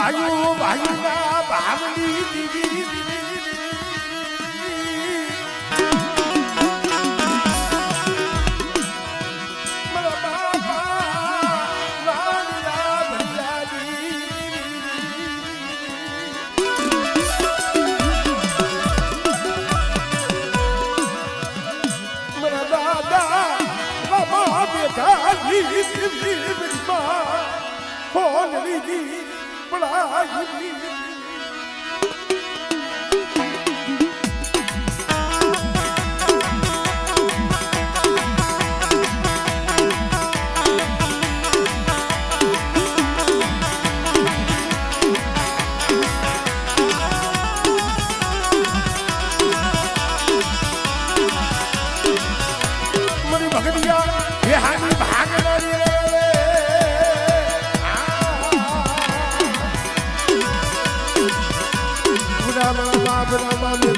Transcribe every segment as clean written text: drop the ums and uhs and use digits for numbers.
ભાઈઓ ભાઈના ભાવની દીદી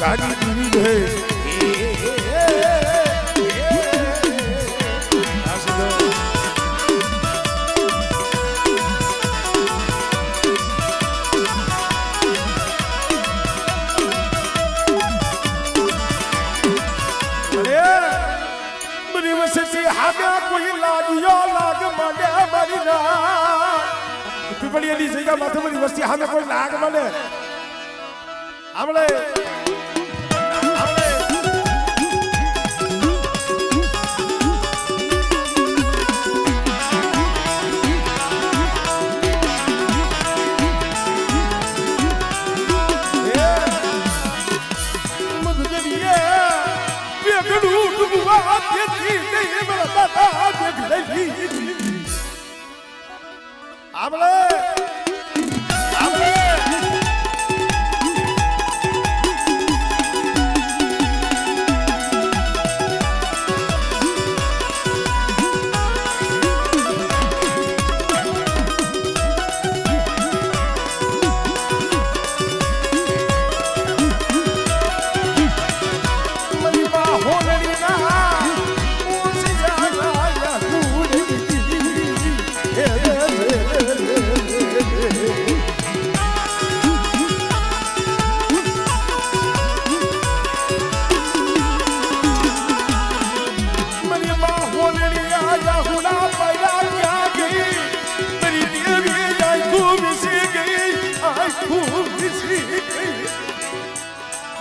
गाड़ी दूरी है कोई लागियो लाग माने हमारी ना तू बड़ी अली जगह माथे बड़ी वस्ती हमें कोई लाग माने हमले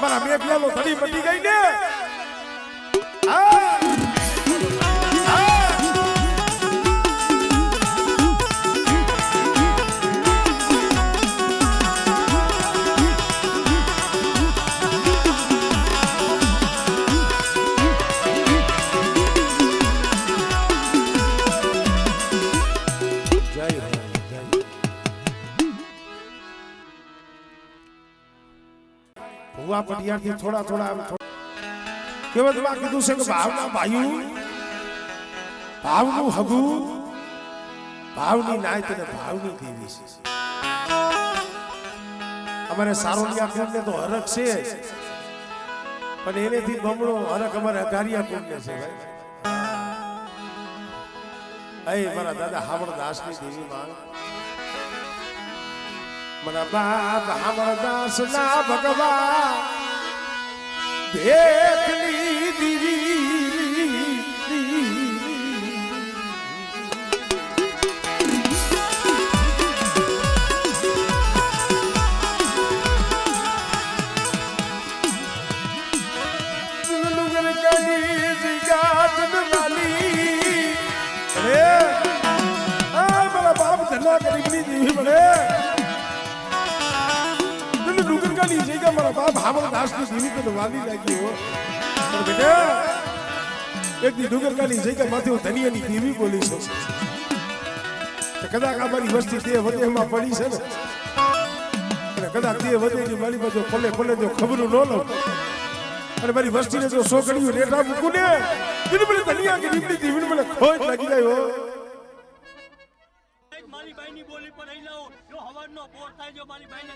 मारा मैं पिया लो थड़ी बटी गई ने हुआ पटियार थी थोड़ा थोड़ा केवल में कीधु से भावना भाई भावनु हगु भावनी नाय तने भावनी देवी से हमारे सारोलिया कुंड ने तो हरक से पण एने थी बमणो हरक हमारे अगारिया कुंड ने से भाई ए मारा दादा हावड़ दास की देवी मां मना बाप हमर दास ना भगवा देख ली दीवी लुगर कली जिगात वाली अरे आ मेरा बाप धन्ना गरीबी दीवी बड़े डुगर का लीजिए का मेरा बाप हमर दास की देवी को वाली लगी हो पर बेटा एक दी डुगर का लीजिए का माथे वो धनिया नी देवी बोली छो तो कदा का मारी वस्ती ते वदे में पड़ी છે ને અને કદા તે વદે ની મારી બાજુ ફલે ફલે જો ખબર નો લો અને મારી વસ્તી ને જો સોકડીઓ રેટા મૂકું ને દિન મને ધનિયા की देवी ने મને ખોટ લાગી જાય હો મારી બાઈની બોલી પર રહી લાવો જો હવારનો બોર થાય જો મારી બાઈને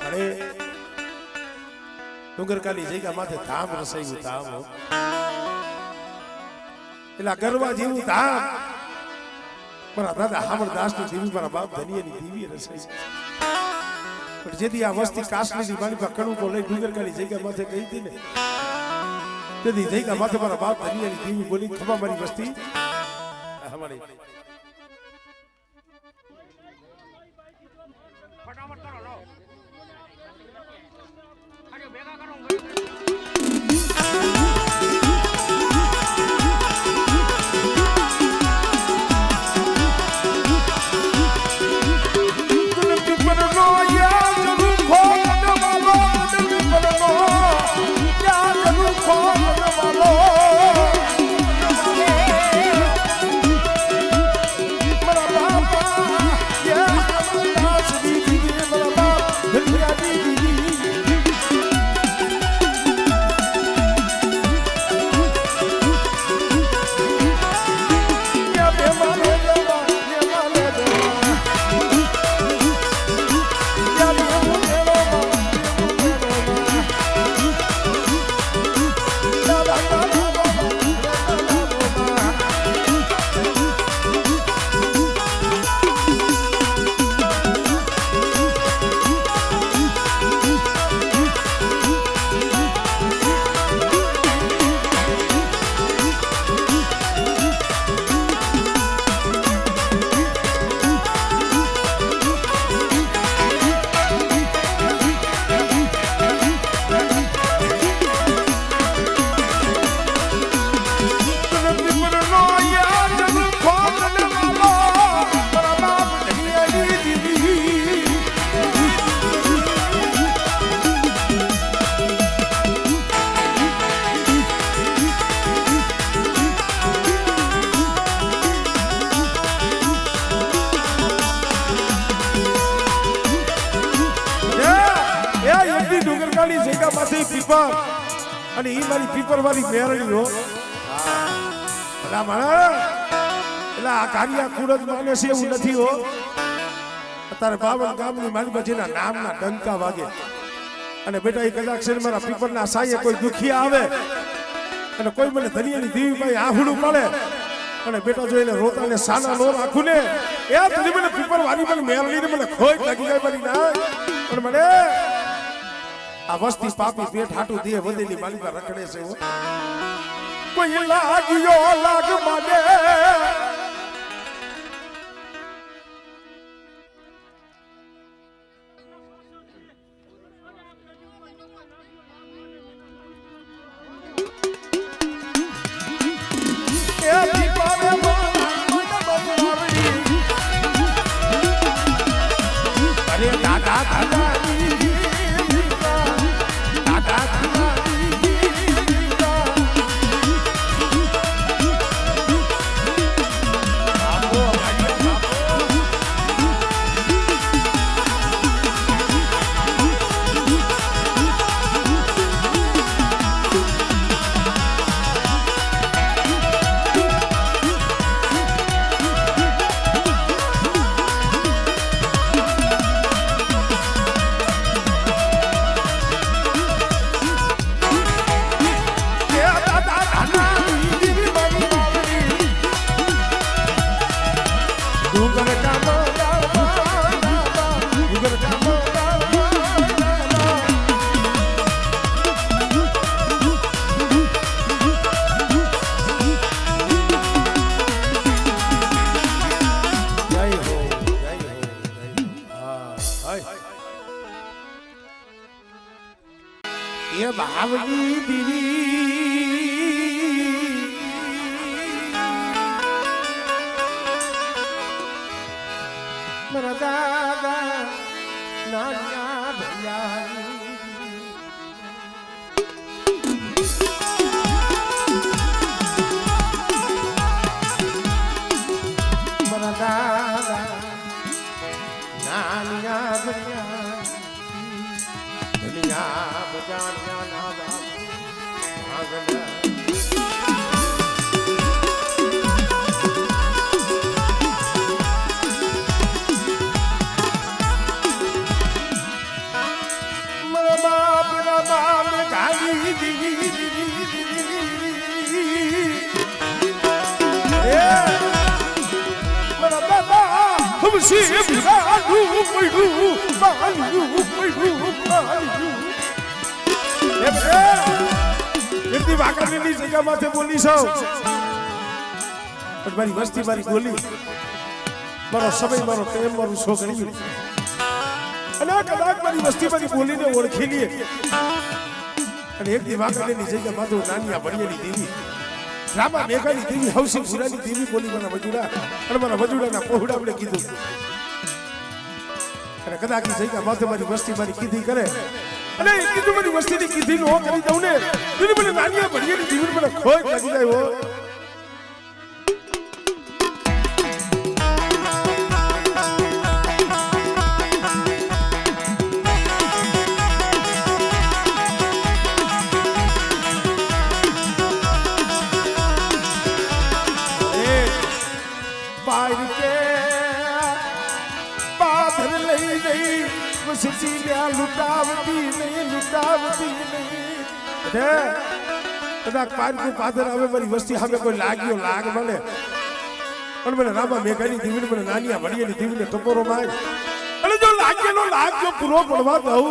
અરે ડુંગરકાલી જગ્યા માથે ધામ રસાયું ધામ હો. એટલે ગરવા જેવું ધામ મારા દાદા હામરદાસ ની દેવી મારા બાપ ધનિયાની દેવી રસાઈ. પણ જેથી આ વસ્તી કાસલીની મારી પાસે કણું લઈ ડુંગરકાલી જગ્યા માથે ગઈ હતી ને તેથી જગ્યા માથે મારા બાપ ધનિયાની દેવી બોલી ખમા મારી વસ્તી અમારી ફટાફટ કરો લો અરે ભેગા કરો પીપર અને ઈ મારી પીપર વાળી મેરણી હો. ભલા માણા એટલે આ કારિયા કુડજ માને છે એવું નથી હો. અત્યારે 52 ગામની મારી બાજુના નામના ડંકા વાગે અને બેટા એ કદાચ છે મારા પીપરના સાયે કોઈ દુખિયા આવે અને કોઈ મને ધનિયાની દેવી ભાઈ આહુડું પડે અને બેટા જો એને રોતાને સાના નો રાખું ને એ તને મને પીપર વાળી મને મેરણીને મને ખોટ લાગી જાય મારી ના. પણ મને આ વસ્તી પાપી પેટ હાટું દે વધેલી માલિકા રખડે છે હો. કોઈ લાગ્યો લાગ માને અરે દાદા દાદા ये भावनी दीदी मेरा दादा नानिया भैया मेरा दादा नानिया भैया बजानिया नादा भागना પછી વિરાનું પડ્યું બાલ્યું પડ્યું બાલ્યું એટલી વાકાની જગ્યામાંથી બોલી છો પણ મારી વસ્તી મારી બોલી મારો સમય મારો પ્રેમ મારું છોકરી અને કદાચ મારી વસ્તી મારી બોલીને ઓળખી લઈએ અને એક દી વાકાની જગ્યામાંથી નાનિયા ભણિયાની દેવી રામા મેઘાની દેવી હવસી પુરાની દેવી બોલી મારા વજુડા અને મારા વજુડાના પહોળા આપણે કીધું અને કદાચ જગ્યા માથે મારી વસ્તી મારી કીધી કરે અને એ કીધું મારી વસ્તીની કીધી નો કરી દઉં ને તો મને નાનિયા ભણિયાની દેવી મને ખોટ લાગી જાય હો લुटावती नहीं કદાચ પારકું પાદર આવે મારી વસ્તી સામે કોઈ લાગ્યો લાગ મને પણ મને રામા મેઘાની દીવીને મને નાનિયા ભણિયાની દીવીને ટપોરો માર અને જો લાગેલો લાગ જો પૂરો પડવા દઉં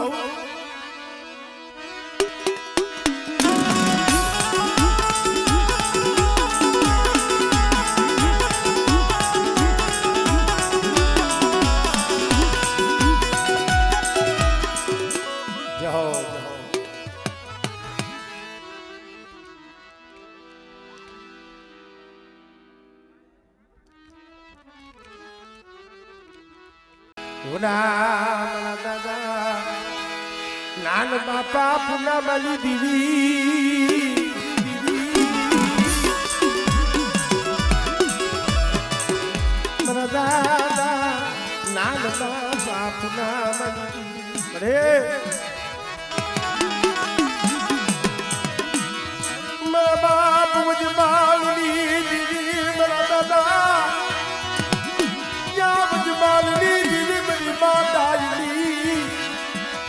નાન બાપા પુના માલી દીવી મારા દાદા નાન બાપા પુના માલી અરે મારા બાપ મુજ માલની દીવી મારા દાદા યા મુજ માલની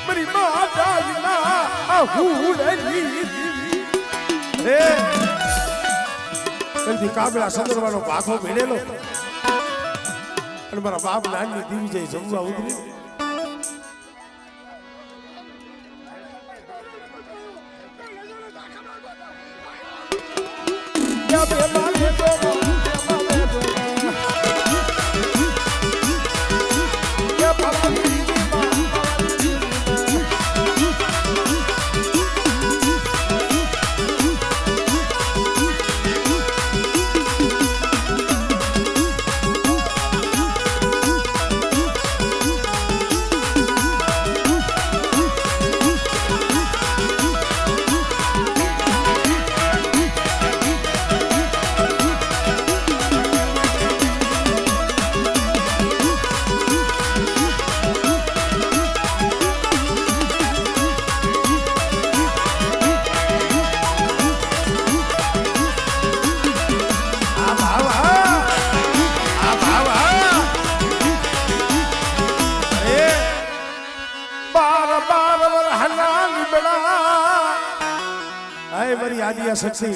મારી માતાના આહુડની રે જલ્દી કાબલા સંદરવાનો ભાગો ભેળેલો અને મારા બાપ નાની દીવી જઈ જમવા ઉતરી મારી આદિયા શક્તિ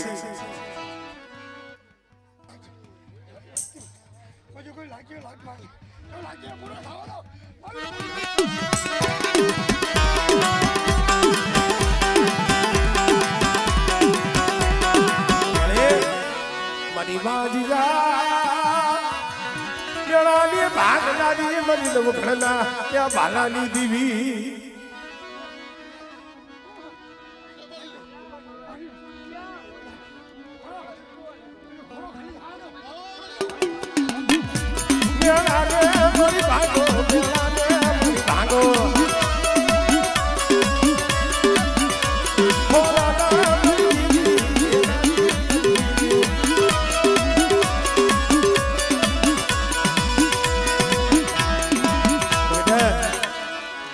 મારી બાજીયા ભાગલાની મરી નવખડના ત્યાં બાલાની દીવી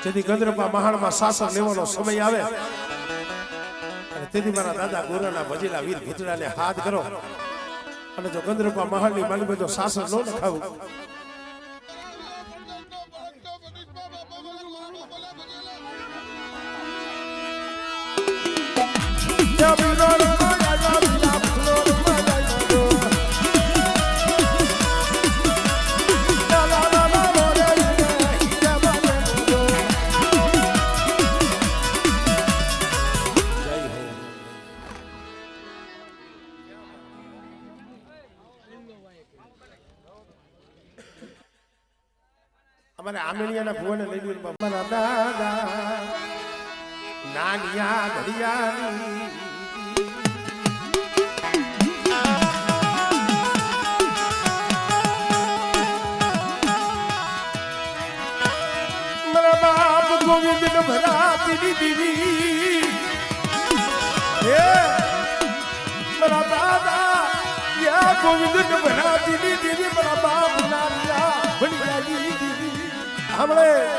જેથી ગંદ્રપા મહાણમાં શાસન લેવાનો સમય આવે અને તેથી મારા દાદા ગોરાના ભજેલા વીર ભીતડાને હાથ કરો અને જો ગંદ્રપા મહાણની માલિક જો શાસન ન લખાવું અમારે આમેણિયાના ભુવને લઈ લ્યો મારા દાદા નાનિયા ઘડિયાની મારા બાપ ગોવિંદ ભરાતી દીવી હે મારા દાદા યા ગોવિંદ ભરાતી દીવી મારા બાપ નાનિયા ઘડિયાની દીવી હમણે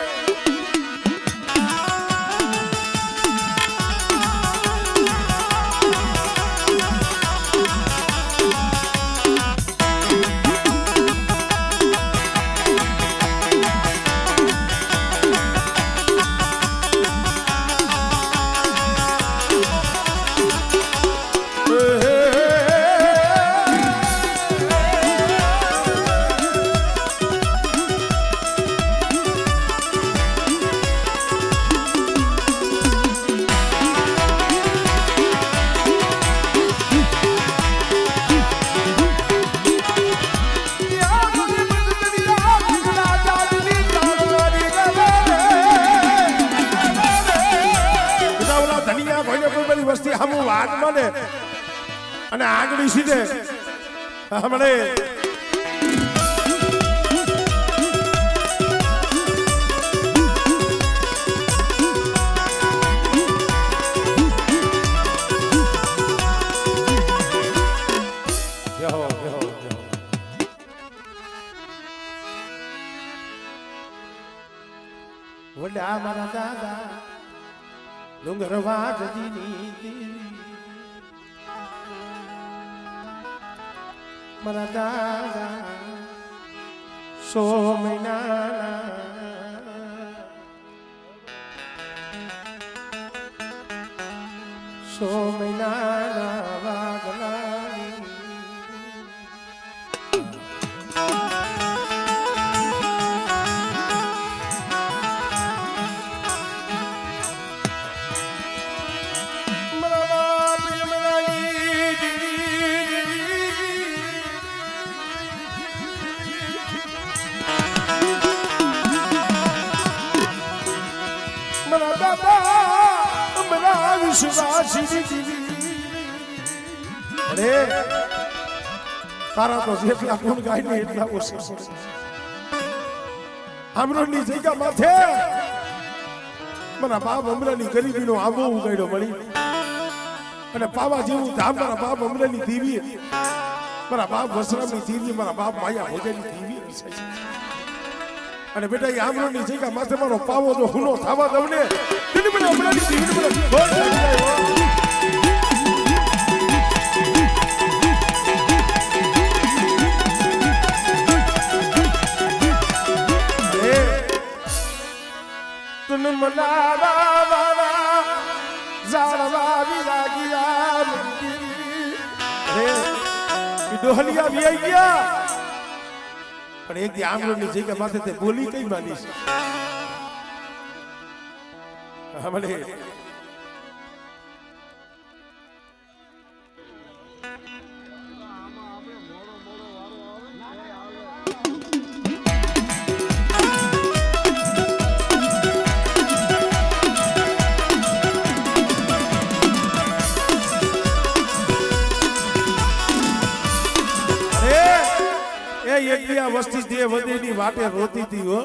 વસ્તી હમું વાત મને અને આગળ સીધે હમણે વડા મારા દાદા ડુંગર વાજની મારા દાદા 100 મહિનાના વાગલાની અરે તારા તો જેટલા ગુણ ગાય ને એટલા ઓછા આમરોની જગ્યા માથે મારા બાપ અમરાની ગરીબીનો આંબો ઉગાડ્યો મળી અને પાવા જેવું ધામ મારા બાપ અમરાની દેવી મારા બાપ વસરામની દેવી મારા બાપ માયા ભોજનની દેવી અને બેટા એ આમરોની જગ્યા માથે મારો પાવો જો હુનો થવા દઉં ને તેની મને અમરાની દેવીને મને ગોળ લાગી જાય મનાવા વાળા જાળવા વિરાગિયા રે ડોહલિયા વી ગયા પણ એક દી આમરોની જગ્યા માથે તે બોલી કઈ માની છે હમણે વસ્તી જે વધેની વાટે રોતી હતી હો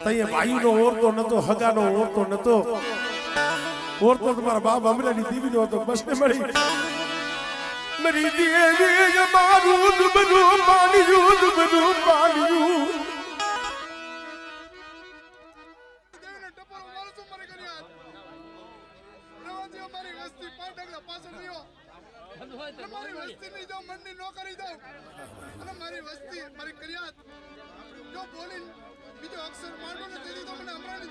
તઈએ ભાઈનો ઓરતો નતો હગાનો ઓરતો નતો ઓરતો તમારા બાપ અમરાની દીવીનો હતો બસ ને મળી મરી દેવી મારું બધું પાણ્યું મારી વસ્તી ની જો મંડી નો કરી દઉં અને મારી વસ્તી મારી કરિયાત જો બોલી બીજો અક્ષર માંડો ને તેથી તો મને અમરાની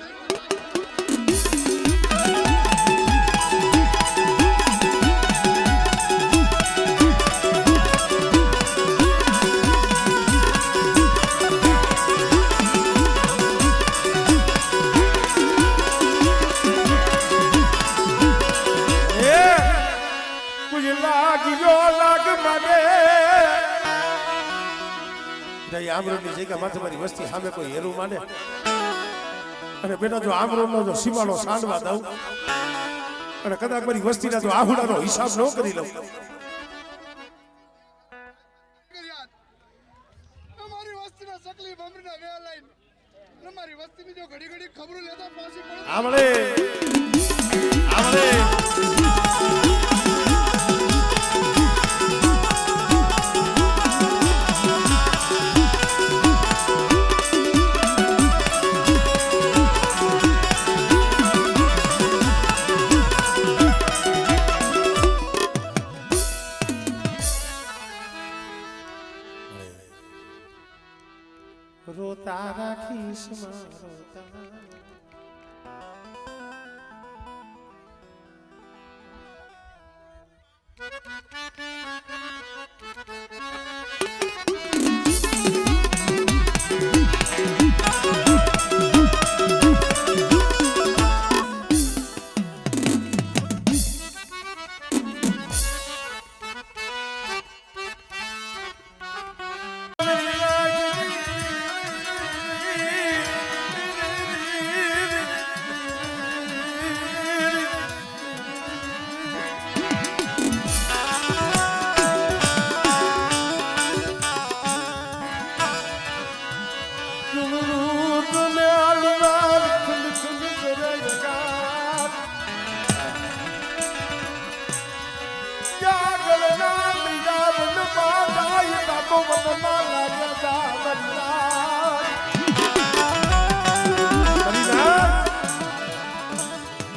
દઈ ત્યાં આમરોડની જગ્યા માથે મારી વસ્તી સામે કોઈ હેરું માને અને બેટા જો આમરોડનો જો સીમાડો સાંડવા દઉં અને કદાચ મારી વસ્તીના જો આહુડાનો હિસાબ ન કરી લઉં અમારી વસ્તીના સકલી બમરીના વેલા લાઈન અમારી વસ્તીની જો ઘડી ઘડી ખબરો લેતા પાછી પડે આમળે રોતા રાખીશ રોતા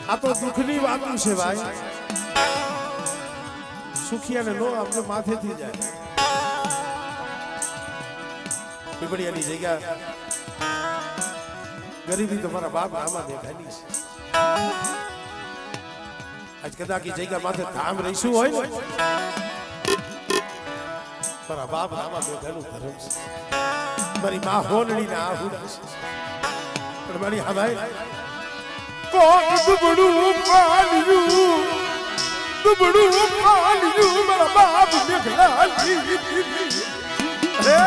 આ તો દુઃખની વાત છે ભાઈ સુખિયાને નો આપણે માથેથી જાય પીપળિયાની જગ્યા ગરીબી તો મારા બાપ આમાં દેખાની છે આજ કદાચ જગ્યા માથે ધામ રહીશું હોય ને મારા બાપ આમાં દેખાનું ધર્મ છે મારી મા હોનડી ના આહુડા છે પણ મારી હા ભાઈ કોક દુબડું પાલ્યું મારા બાપ મેઘલાજી અરે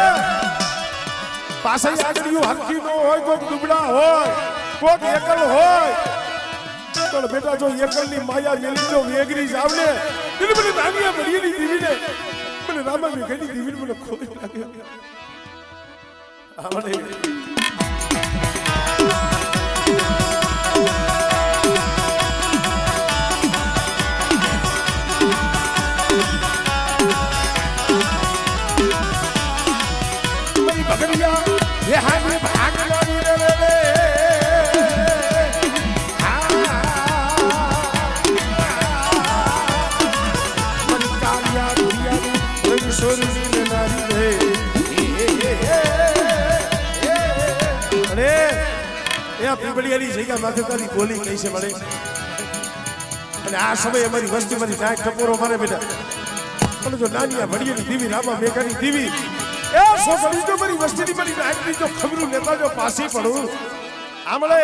પાછળ આગળિયું હરખી નો હોય કોક દુબડા હોય કોક એકલ હોય પણ બેટા જો એકલની માયા મેલી જો વેગરી જાવને એટલે મને નાનિયા ભરીની દીવીને મને રામા મેઘની દીવીને મને ખોટ લાગે આવડે ये हाथ भाग लोनी रे रे मन कालिया दुनिया रंग सोनी ने नारी रे अरे ये पीपળિયાની જગ્યા માથે તારી બોલી કઈ છે મળે અને આ સમય અમારી વસ્તી મારી નાક ટપોરો મારે બેટા પણ જો નાનિયા ભડિયાની દીવી રામા મેઘાની દીવી એ સોસડી તો મારી વસ્તીની મારી નાકની જો ખબરું લેતા જો પાછી પડું આમળે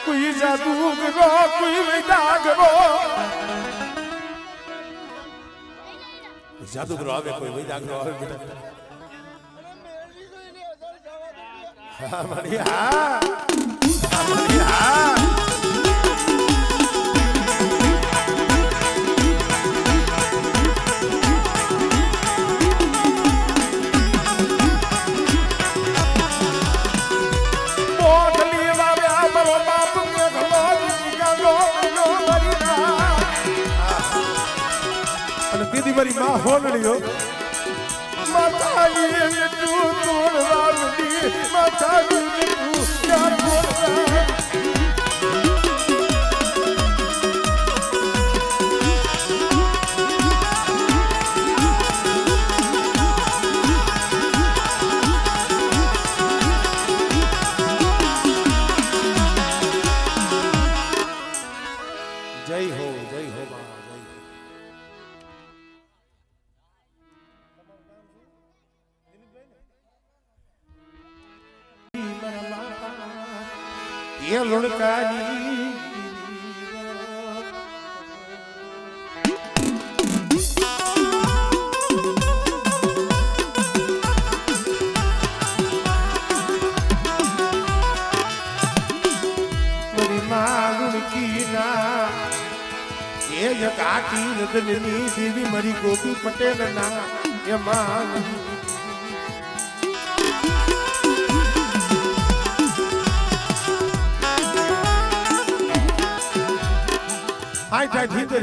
કોઈ જાદુગરો કોઈ વૈદાગરો જાદુગરો આવે કોઈ વૈદાગરો આવે બેટા હા મારી હા મારી હા દીદી મારી માં હોનડીઓ માતાજી તું તોડવાની માતાજી તું ક્યાં તોડવા જય હો માં જય હો એ લુણકાની કાટી રતનની દેવી મારી ગોપી પટેલ ના એમાં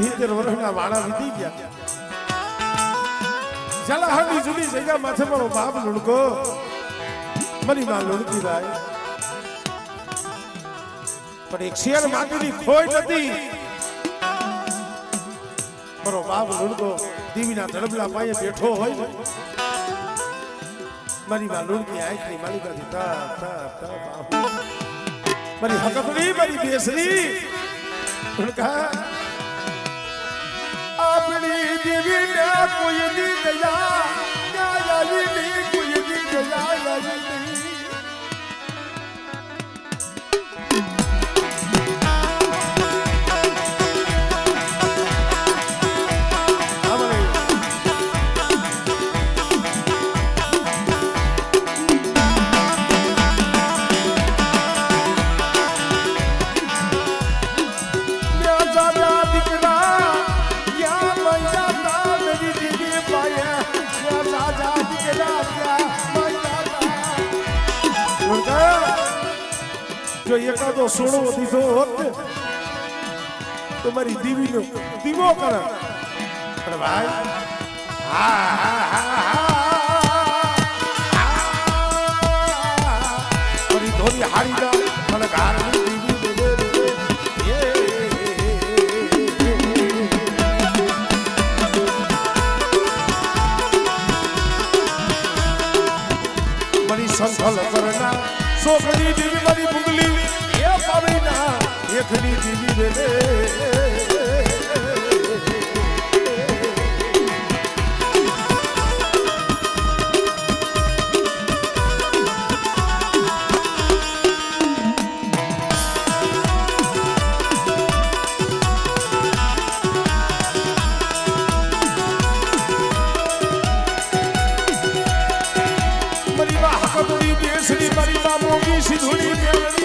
હિતેર વર્ષના વાળા વીતી ગયા જલાહની જુદી જગ્યા માથે મારો બાપ લુણકો મારી માં લુણકી ભાઈ પણ એક શેર માગીની ખોઈ નથી મારો બાપ લુણકો દીવીના ધડબલા પાયે બેઠો હોય ને મારી માં લુણકી આંખની માલિકાથી તા તા તા બાપુ મારી હકતરી મારી બેસરી લુણકા આપણી દીવીને કોઈ દી દયા ન્યાયાની કોઈ દી દયા લાવી જો એકાદો સોળો દીધો હોત તો મારી દીવીનો દીવો કરે પણ ભાઈ મારી ધોરી હારી જા મને ઘારની દીવી મારી સંથલ કરના સોખડી દીવી મારી મુગલી એ પાવીના એખડી દીવી બેલે મારી માં હકમડી બેસડી મારી માં મોગી સિંધુડી મેળવી